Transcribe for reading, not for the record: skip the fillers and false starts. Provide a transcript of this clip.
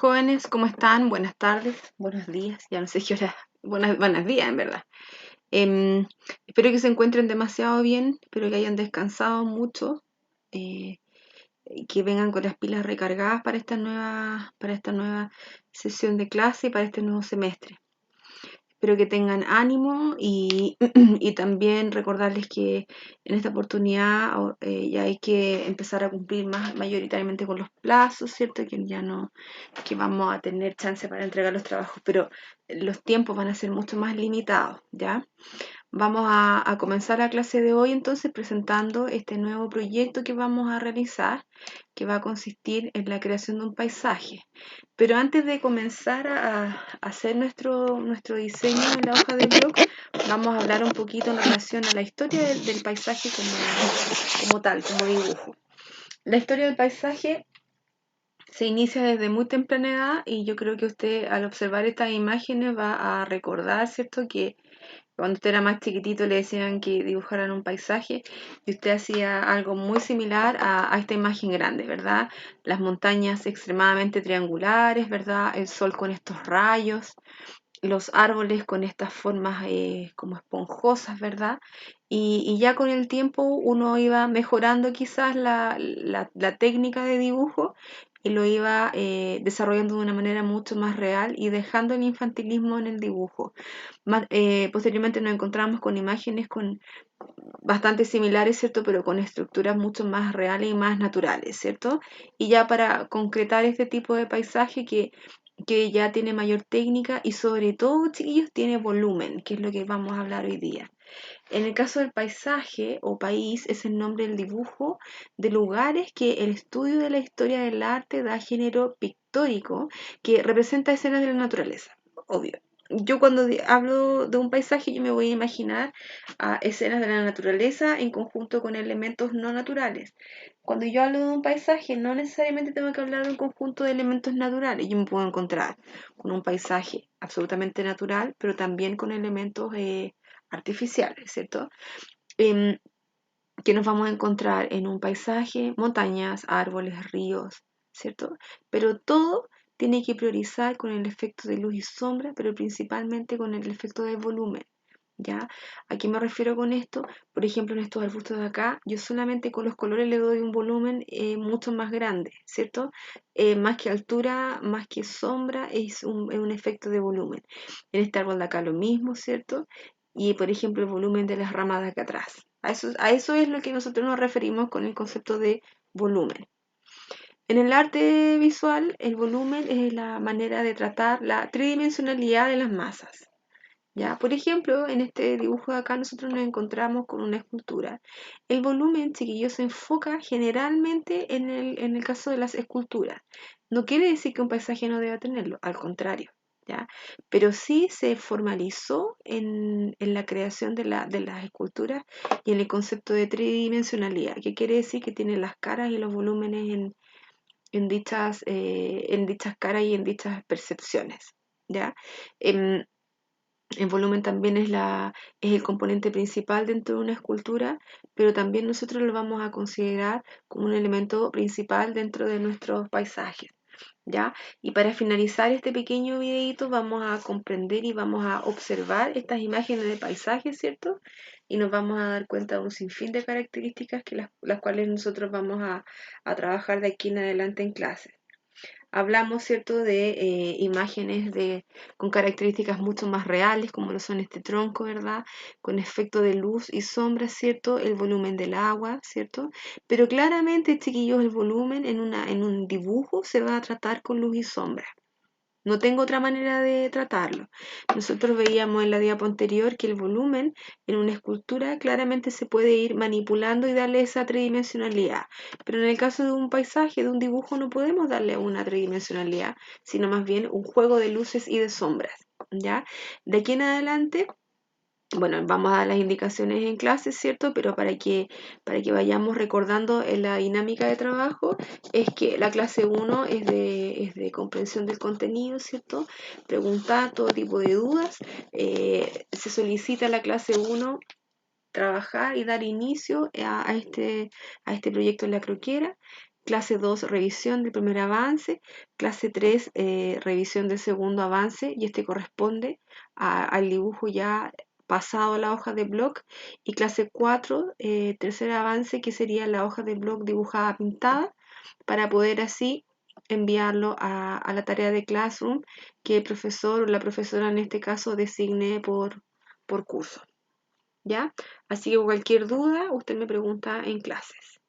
Jóvenes, ¿cómo están? Buenas tardes, buenos días, ya no sé qué hora, buenos días en verdad. Em, Espero que se encuentren demasiado bien, espero que hayan descansado mucho, eh, y que vengan con las pilas recargadas para esta nueva sesión de clase y para este nuevo semestre. Espero que tengan ánimo y también recordarles que en esta oportunidad ya hay que empezar a cumplir más mayoritariamente con los plazos, ¿cierto? Que ya no, que vamos a tener chance para entregar los trabajos, pero los tiempos van a ser mucho más limitados, ¿ya? Vamos a comenzar la clase de hoy entonces presentando este nuevo proyecto que vamos a realizar, que va a consistir en la creación de un paisaje. Pero antes de comenzar a hacer nuestro diseño en la hoja de blog, vamos a hablar un poquito en relación a la historia del paisaje como tal, como dibujo. La historia del paisaje se inicia desde muy temprana edad y yo creo que usted al observar estas imágenes va a recordar, ¿cierto? Que cuando usted era más chiquitito le decían que dibujaran un paisaje y usted hacía algo muy similar a esta imagen grande, ¿verdad? Las montañas extremadamente triangulares, ¿verdad? El sol con estos rayos, los árboles con estas formas como esponjosas, ¿verdad? Y ya con el tiempo uno iba mejorando quizás la técnica de dibujo y lo iba desarrollando de una manera mucho más real y dejando el infantilismo en el dibujo. Posteriormente nos encontramos con imágenes bastante similares, ¿cierto? Pero con estructuras mucho más reales y más naturales, ¿cierto? Y ya para concretar este tipo de paisaje que ya tiene mayor técnica y sobre todo, chiquillos, tiene volumen, que es lo que vamos a hablar hoy día. En el caso del paisaje o país es el nombre del dibujo de lugares que el estudio de la historia del arte da género pictórico que representa escenas de la naturaleza, obvio. Yo cuando hablo de un paisaje yo me voy a imaginar a escenas de la naturaleza en conjunto con elementos no naturales. Cuando yo hablo de un paisaje no necesariamente tengo que hablar de un conjunto de elementos naturales. Yo me puedo encontrar con un paisaje absolutamente natural, pero también con elementos artificiales, ¿cierto? Em, que nos vamos a encontrar en un paisaje, montañas, árboles, ríos, ¿cierto? Pero todo tiene que priorizar con el efecto de luz y sombra, pero principalmente con el efecto de volumen, ¿ya? ¿A qué me refiero con esto? Por ejemplo, en estos arbustos de acá, yo solamente con los colores le doy un volumen mucho más grande, ¿cierto? Más que altura, más que sombra, es un efecto de volumen. En este árbol de acá lo mismo, ¿cierto? Y por ejemplo el volumen de las ramas de acá atrás. A eso es lo que nosotros nos referimos con el concepto de volumen. En el arte visual, el volumen es la manera de tratar la tridimensionalidad de las masas. ¿Ya? Por ejemplo, en este dibujo de acá nosotros nos encontramos con una escultura. El volumen, chiquillos, se enfoca generalmente en el caso de las esculturas. No quiere decir que un paisaje no deba tenerlo, al contrario. ¿Ya? Pero sí se formalizó en la creación de las esculturas y en el concepto de tridimensionalidad, que quiere decir que tiene las caras y los volúmenes en dichas caras y en dichas percepciones. ¿Ya? Em, el volumen también es el componente principal dentro de una escultura, pero también nosotros lo vamos a considerar como un elemento principal dentro de nuestros paisajes, ¿ya? Y para finalizar este pequeño videito vamos a comprender y vamos a observar estas imágenes de paisajes, ¿cierto? Y nos vamos a dar cuenta de un sinfín de características que las cuales nosotros vamos a trabajar de aquí en adelante en clase. Hablamos, ¿cierto?, de imágenes con características mucho más reales, como lo son este tronco, ¿verdad? Con efecto de luz y sombra, ¿cierto? El volumen del agua, ¿cierto? Pero claramente, chiquillos, el volumen en un dibujo se va a tratar con luz y sombra. No tengo otra manera de tratarlo. Nosotros veíamos en la diapo anterior que el volumen en una escultura claramente se puede ir manipulando y darle esa tridimensionalidad. Pero en el caso de un paisaje, de un dibujo, no podemos darle una tridimensionalidad, sino más bien un juego de luces y de sombras. ¿Ya? De aquí en adelante bueno, vamos a dar las indicaciones en clase, ¿cierto? Pero para que vayamos recordando en la dinámica de trabajo, es que la clase 1 es de comprensión del contenido, ¿cierto? Preguntar todo tipo de dudas. Se solicita a la clase 1 trabajar y dar inicio a este proyecto en la croquera. clase 2, revisión del primer avance, clase 3, revisión del segundo avance, y este corresponde al dibujo ya pasado a la hoja de blog, y clase 4, tercer avance, que sería la hoja de blog dibujada pintada, para poder así enviarlo a la tarea de Classroom que el profesor o la profesora en este caso designe por curso. ¿Ya? Así que cualquier duda, usted me pregunta en clases.